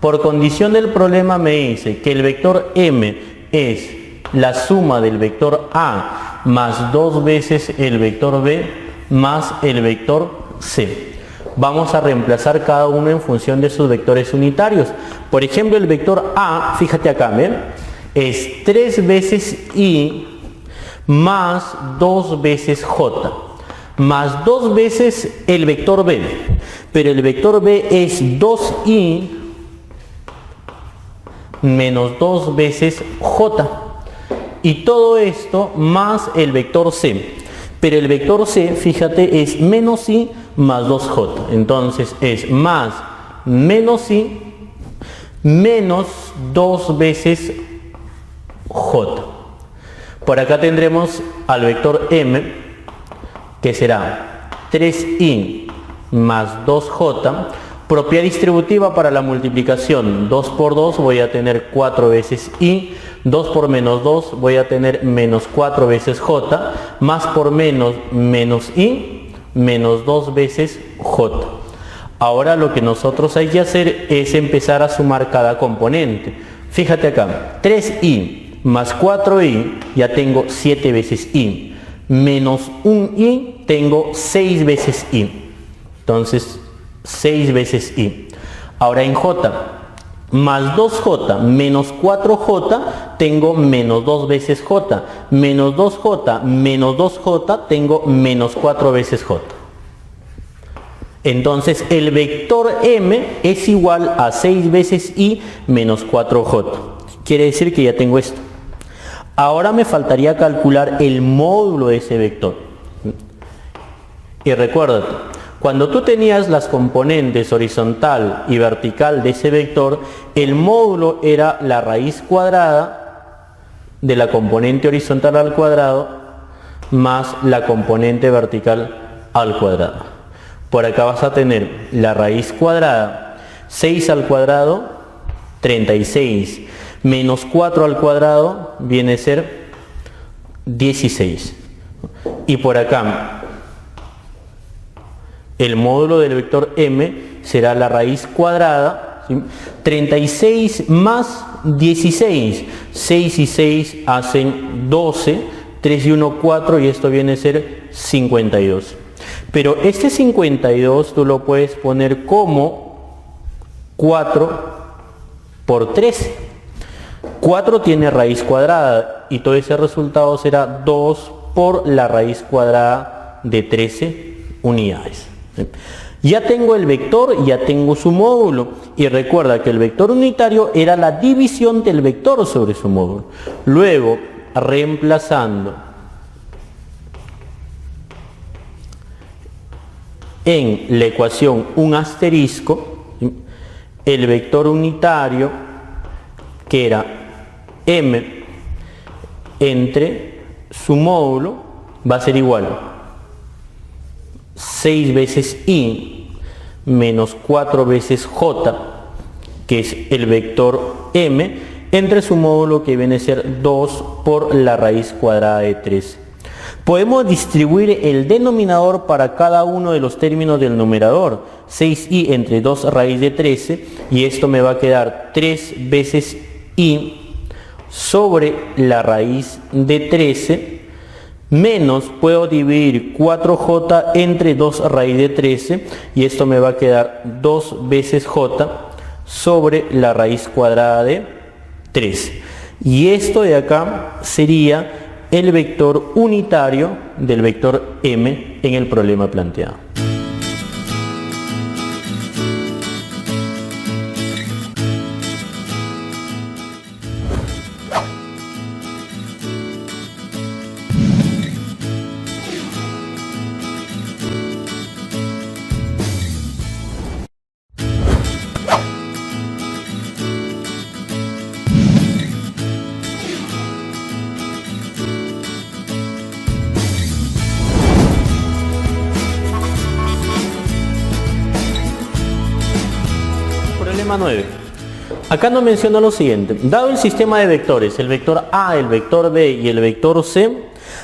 por condición del problema me dice que el vector M es la suma del vector A más 2 veces el vector B más el vector C. Vamos a reemplazar cada uno en función de sus vectores unitarios. Por ejemplo, el vector A, fíjate acá, ¿ven? Es 3 veces I más 2 veces J, más 2 veces el vector B. Pero el vector B es 2I menos 2 veces J. Y todo esto más el vector C. Pero el vector C, fíjate, es menos I más 2J. Entonces es más menos I menos 2 veces J. Por acá tendremos al vector M, que será 3I más 2J. Propiedad distributiva para la multiplicación. 2 por 2 voy a tener 4 veces I. 2 por menos 2 voy a tener menos 4 veces J. Más por menos menos I menos 2 veces J. Ahora lo que nosotros hay que hacer es empezar a sumar cada componente. Fíjate acá. 3I más 4I ya tengo 7 veces I. Menos 1I tengo 6 veces I. Entonces 6 veces I. Ahora en J, más 2J menos 4J, tengo menos 2 veces J. Menos 2J menos 2J, tengo menos 4 veces J. Entonces el vector M es igual a 6 veces I menos 4J. Quiere decir que ya tengo esto. Ahora me faltaría calcular el módulo de ese vector. Y recuérdate, cuando tú tenías las componentes horizontal y vertical de ese vector, el módulo era la raíz cuadrada de la componente horizontal al cuadrado más la componente vertical al cuadrado. Por acá vas a tener la raíz cuadrada, 6 al cuadrado, 36, menos 4 al cuadrado viene a ser 16. Y por acá el módulo del vector M será la raíz cuadrada, ¿sí? 36 más 16. 6 y 6 hacen 12. 3 y 1, 4 y esto viene a ser 52. Pero este 52 tú lo puedes poner como 4 por 13. 4 tiene raíz cuadrada y todo ese resultado será 2 por la raíz cuadrada de 13 unidades. Ya tengo el vector, ya tengo su módulo y recuerda que el vector unitario era la división del vector sobre su módulo. Luego, reemplazando en la ecuación un asterisco, el vector unitario que era M entre su módulo va a ser igual a 6 veces I menos 4 veces J, que es el vector M, entre su módulo que viene a ser 2 por la raíz cuadrada de 3. Podemos distribuir el denominador para cada uno de los términos del numerador. 6i entre 2 raíz de 13 y esto me va a quedar 3 veces I sobre la raíz de 13 menos, puedo dividir 4j entre 2 raíz de 13 y esto me va a quedar 2 veces j sobre la raíz cuadrada de 13. Y esto de acá sería el vector unitario del vector M en el problema planteado. Problema 9. Acá nos menciona lo siguiente. Dado el sistema de vectores, el vector A, el vector B y el vector C,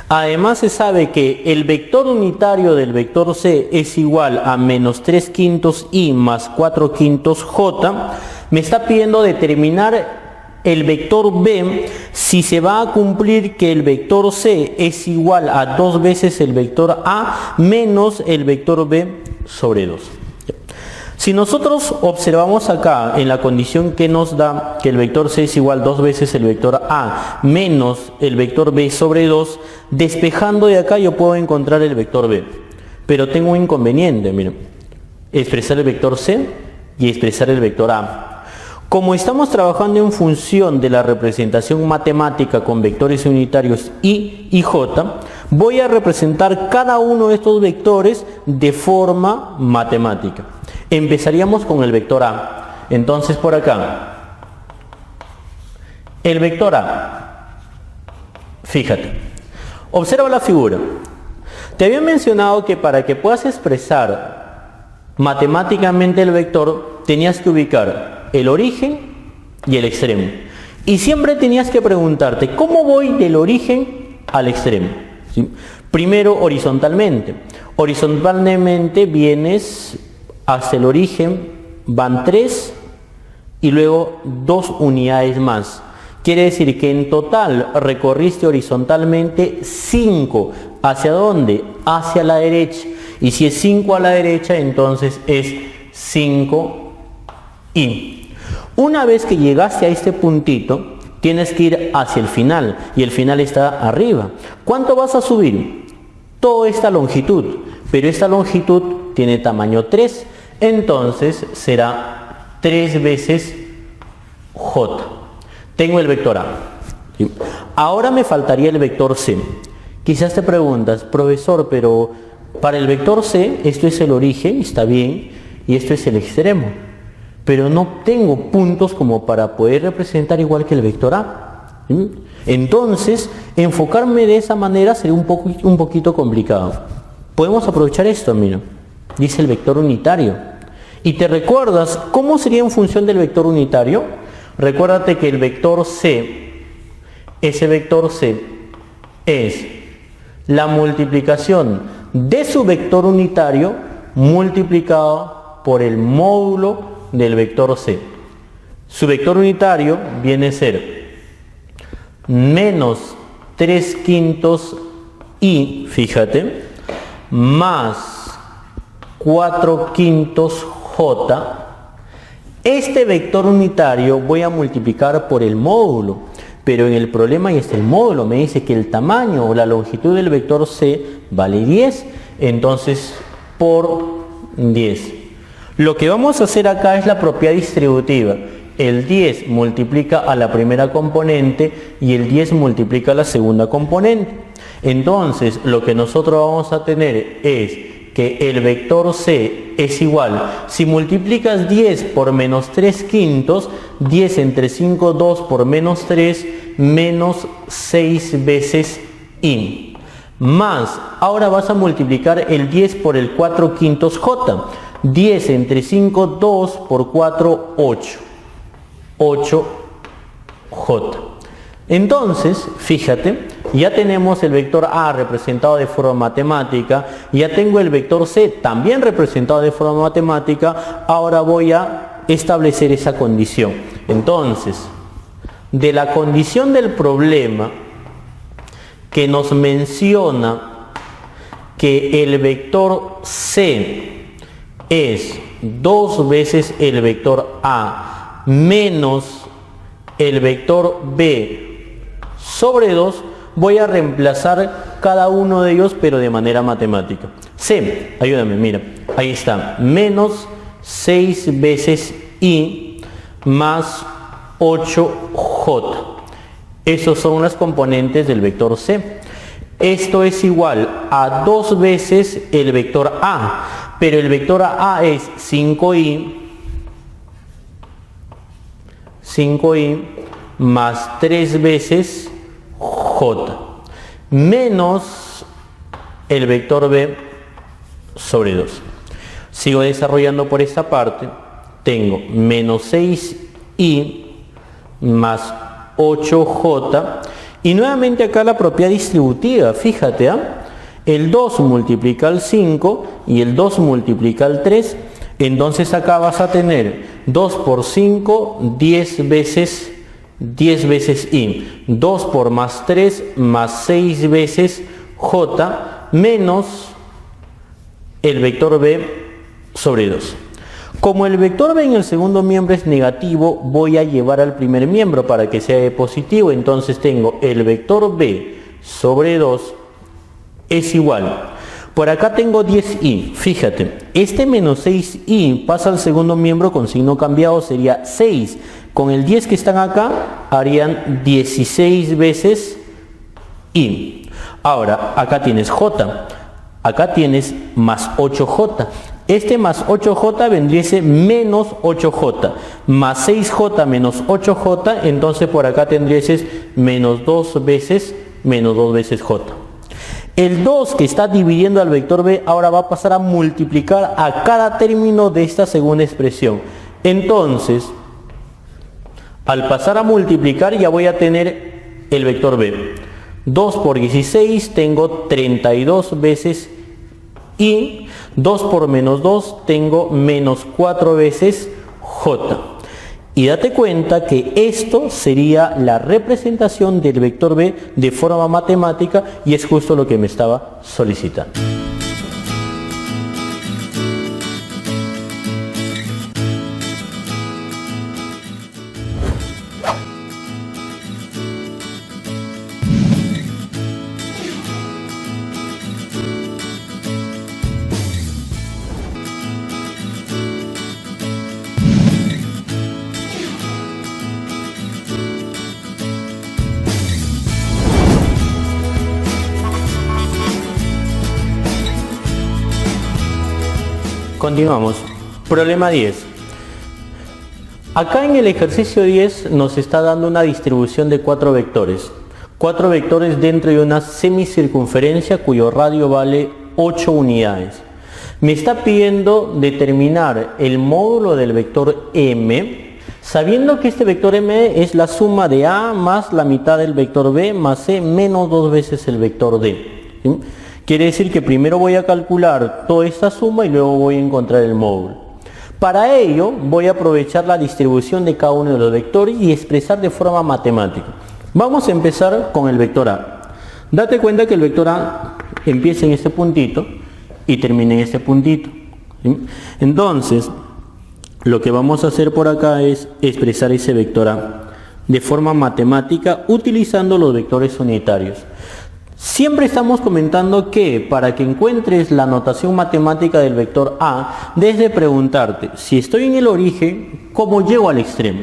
además se sabe que el vector unitario del vector C es igual a menos 3/5 i más 4/5 j. Me está pidiendo determinar el vector B si se va a cumplir que el vector C es igual a 2 veces el vector A menos el vector B sobre 2. Si nosotros observamos acá en la condición que nos da que el vector C es igual 2 veces el vector A menos el vector B sobre 2, despejando de acá yo puedo encontrar el vector B. Pero tengo un inconveniente, miren. Expresar el vector C y expresar el vector A. Como estamos trabajando en función de la representación matemática con vectores unitarios I y J, voy a representar cada uno de estos vectores de forma matemática. Empezaríamos con el vector A. Entonces por acá, el vector A, fíjate, observa la figura. Te había mencionado que para que puedas expresar matemáticamente el vector, tenías que ubicar el origen y el extremo. Y siempre tenías que preguntarte, ¿cómo voy del origen al extremo? ¿Sí? Primero horizontalmente. Horizontalmente vienes hasta el origen, van 3 y luego 2 unidades más. Quiere decir que en total recorriste horizontalmente 5. ¿Hacia dónde? Hacia la derecha. Y si es 5 a la derecha, entonces es 5i. Una vez que llegaste a este puntito, tienes que ir hacia el final, y el final está arriba. ¿Cuánto vas a subir? Toda esta longitud, pero esta longitud tiene tamaño 3, entonces será 3 veces j. Tengo el vector A. Ahora me faltaría el vector C. Quizás te preguntas, profesor, pero para el vector C, esto es el origen, está bien, y esto es el extremo. Pero no tengo puntos como para poder representar igual que el vector A. ¿Sí? Entonces, enfocarme de esa manera sería un poquito complicado. Podemos aprovechar esto, mira. Dice el vector unitario. ¿Y te recuerdas cómo sería en función del vector unitario? Recuérdate que el vector C, ese vector C, es la multiplicación de su vector unitario multiplicado por el módulo del vector C. Su vector unitario viene a ser menos 3/5 i, fíjate, más 4/5 j. Este vector unitario voy a multiplicar por el módulo, pero en el problema ahí está el módulo, me dice que el tamaño o la longitud del vector C vale 10, entonces por 10. Lo que vamos a hacer acá es la propiedad distributiva. El 10 multiplica a la primera componente y el 10 multiplica a la segunda componente. Entonces, lo que nosotros vamos a tener es que el vector C es igual. Si multiplicas 10 por menos 3/5, 10 entre 5, 2 por menos 3, menos 6 veces i. Más, ahora vas a multiplicar el 10 por el 4/5 j. 10 entre 5, 2 por 4, 8. 8j. Entonces, fíjate, ya tenemos el vector A representado de forma matemática, ya tengo el vector C también representado de forma matemática, ahora voy a establecer esa condición. Entonces, de la condición del problema que nos menciona que el vector C es 2 veces el vector A menos el vector B sobre 2, voy a reemplazar cada uno de ellos pero de manera matemática. C, ayúdame, mira, ahí está, menos 6 veces i más 8j. Esos son las componentes del vector C. Esto es igual a 2 veces el vector A, pero el vector A es 5i más 3 veces j menos el vector B sobre 2. Sigo desarrollando por esta parte. Tengo menos 6 I más 8J. Y nuevamente acá la propiedad distributiva, fíjate, el 2 multiplica al 5 y el 2 multiplica al 3. Entonces acá vas a tener 2 por 5, 10 veces I. 2 por más 3 más 6 veces J menos el vector B sobre 2. Como el vector B en el segundo miembro es negativo, voy a llevar al primer miembro para que sea positivo. Entonces tengo el vector B sobre 2 es igual. Por acá tengo 10i, fíjate, este menos 6i pasa al segundo miembro con signo cambiado, sería 6. Con el 10 que están acá, harían 16 veces i. Ahora, acá tienes j, acá tienes más 8j. Este más 8j vendría a ser menos 8j, más 6j menos 8j, entonces por acá tendría menos 2 veces j. El 2 que está dividiendo al vector B ahora va a pasar a multiplicar a cada término de esta segunda expresión. Entonces, al pasar a multiplicar ya voy a tener el vector B. 2 por 16 tengo 32 veces I. 2 por menos 2 tengo menos 4 veces J. Y date cuenta que esto sería la representación del vector B de forma matemática y es justo lo que me estaba solicitando. Continuamos. Problema 10. Acá en el ejercicio 10 nos está dando una distribución de 4 vectores. 4 vectores dentro de una semicircunferencia cuyo radio vale 8 unidades. Me está pidiendo determinar el módulo del vector m, sabiendo que este vector m es la suma de a más la mitad del vector b más c menos 2 veces el vector d. ¿Sí? Quiere decir que primero voy a calcular toda esta suma y luego voy a encontrar el módulo. Para ello voy a aprovechar la distribución de cada uno de los vectores y expresar de forma matemática. Vamos a empezar con el vector A. Date cuenta que el vector A empieza en este puntito y termina en este puntito. ¿Sí? Entonces, lo que vamos a hacer por acá es expresar ese vector A de forma matemática utilizando los vectores unitarios. Siempre estamos comentando que para que encuentres la notación matemática del vector A, debes de preguntarte, si estoy en el origen, ¿cómo llego al extremo?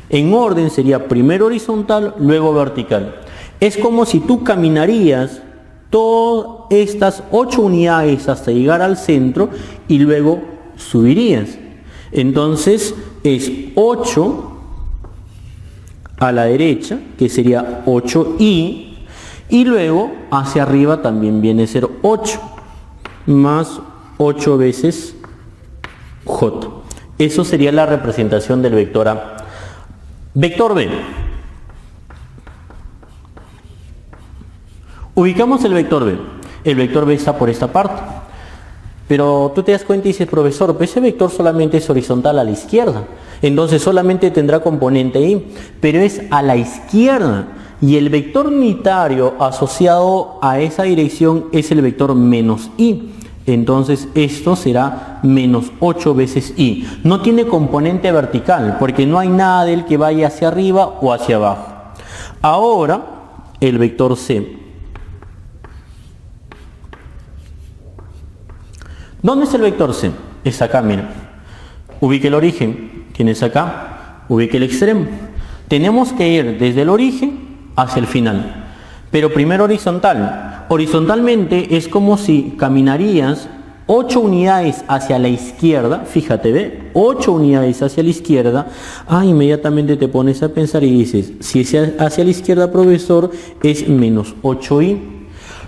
En orden sería primero horizontal, luego vertical. Es como si tú caminarías todas estas 8 unidades hasta llegar al centro y luego subirías. Entonces es 8 a la derecha, que sería 8i, y luego hacia arriba también viene a ser 8 más 8 veces j. Eso sería la representación del vector A. Vector B. Ubicamos el vector B. El vector B está por esta parte. Pero tú te das cuenta y dices, profesor, pues ese vector solamente es horizontal a la izquierda. Entonces solamente tendrá componente i, pero es a la izquierda. Y el vector unitario asociado a esa dirección es el vector menos i. Entonces esto será menos 8 veces i. No tiene componente vertical porque no hay nada de él que vaya hacia arriba o hacia abajo. Ahora el vector c. ¿Dónde es el vector c? Es acá, mira. Ubique el origen. Tienes acá. Ubique el extremo. Tenemos que ir desde el origen hacia el final, pero primero horizontal. Horizontalmente es como si caminarías 8 unidades hacia la izquierda, fíjate, ve, 8 unidades hacia la izquierda. Inmediatamente te pones a pensar y dices, si es hacia la izquierda, profesor, es menos 8i.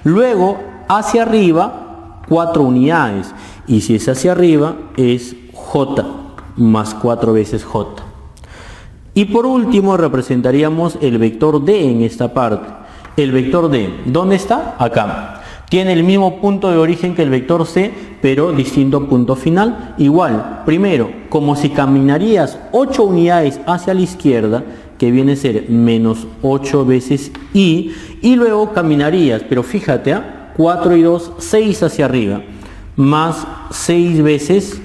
Luego hacia arriba 4 unidades, y si es hacia arriba es j más 4 veces j. Y por último representaríamos el vector D en esta parte. El vector D, ¿dónde está? Acá. Tiene el mismo punto de origen que el vector C, pero distinto punto final. Igual, primero, como si caminarías 8 unidades hacia la izquierda, que viene a ser menos 8 veces I, y luego caminarías, pero fíjate, 4 y 2, 6 hacia arriba, más 6 veces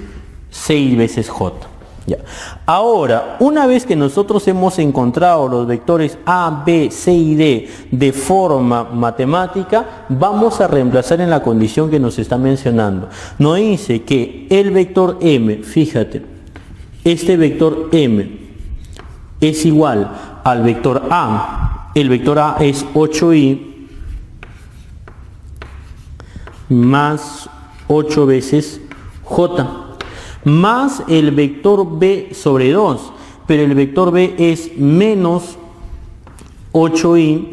J. Ya. Ahora, una vez que nosotros hemos encontrado los vectores A, B, C y D de forma matemática, vamos a reemplazar en la condición que nos está mencionando. Nos dice que el vector M, fíjate, este vector M es igual al vector A. El vector A es 8i más 8 veces J. Más el vector B sobre 2, pero el vector B es menos 8i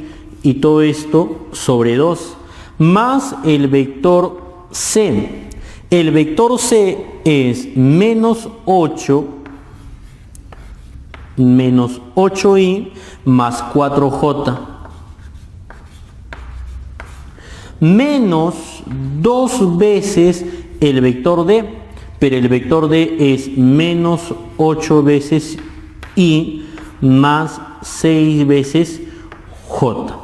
y todo esto sobre 2, más el vector C. El vector C es menos 8i más 4j, menos 2 veces el vector D. Pero el vector D es menos 8 veces I más 6 veces J.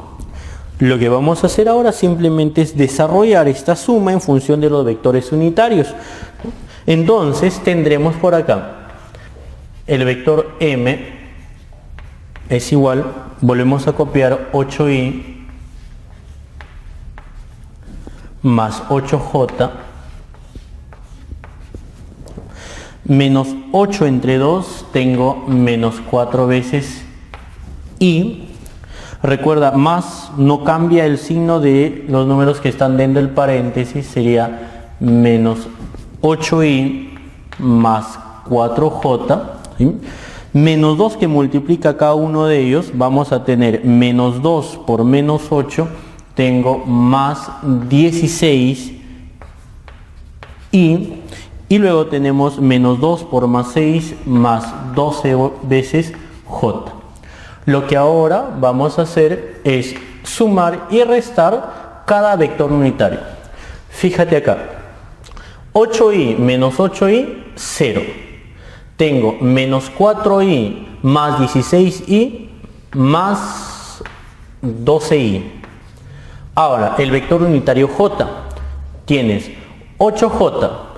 Lo que vamos a hacer ahora simplemente es desarrollar esta suma en función de los vectores unitarios. Entonces tendremos por acá el vector M es igual, volvemos a copiar 8i más 8j menos 8 entre 2, tengo menos 4 veces i. Recuerda, más no cambia el signo de los números que están dentro del paréntesis, sería menos 8i más 4j, ¿sí? Menos 2 que multiplica cada uno de ellos, vamos a tener menos 2 por menos 8, tengo más 16i. Y luego tenemos menos 2 por más 6 más 12 veces J. Lo que ahora vamos a hacer es sumar y restar cada vector unitario. Fíjate acá. 8i menos 8i, 0. Tengo menos 4i más 16i más 12i. Ahora, el vector unitario J. Tienes 8j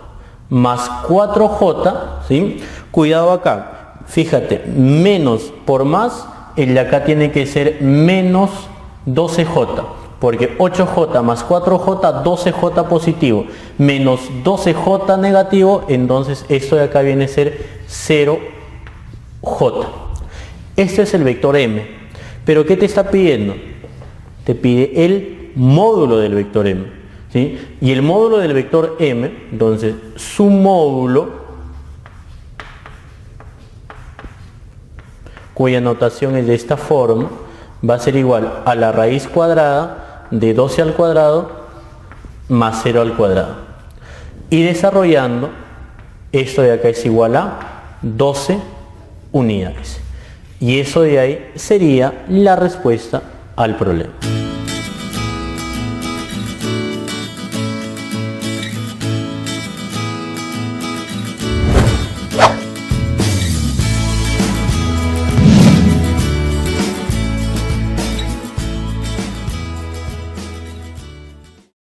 más 4j, ¿sí? Cuidado acá, fíjate, menos por más, el de acá tiene que ser menos 12j, porque 8j más 4j, 12j positivo, menos 12j negativo, entonces esto de acá viene a ser 0j. Este es el vector M, pero ¿qué te está pidiendo? Te pide el módulo del vector M. ¿Sí? Y el módulo del vector M, entonces su módulo, cuya notación es de esta forma, va a ser igual a la raíz cuadrada de 12 al cuadrado más 0 al cuadrado. Y desarrollando, esto de acá es igual a 12 unidades. Y eso de ahí sería la respuesta al problema.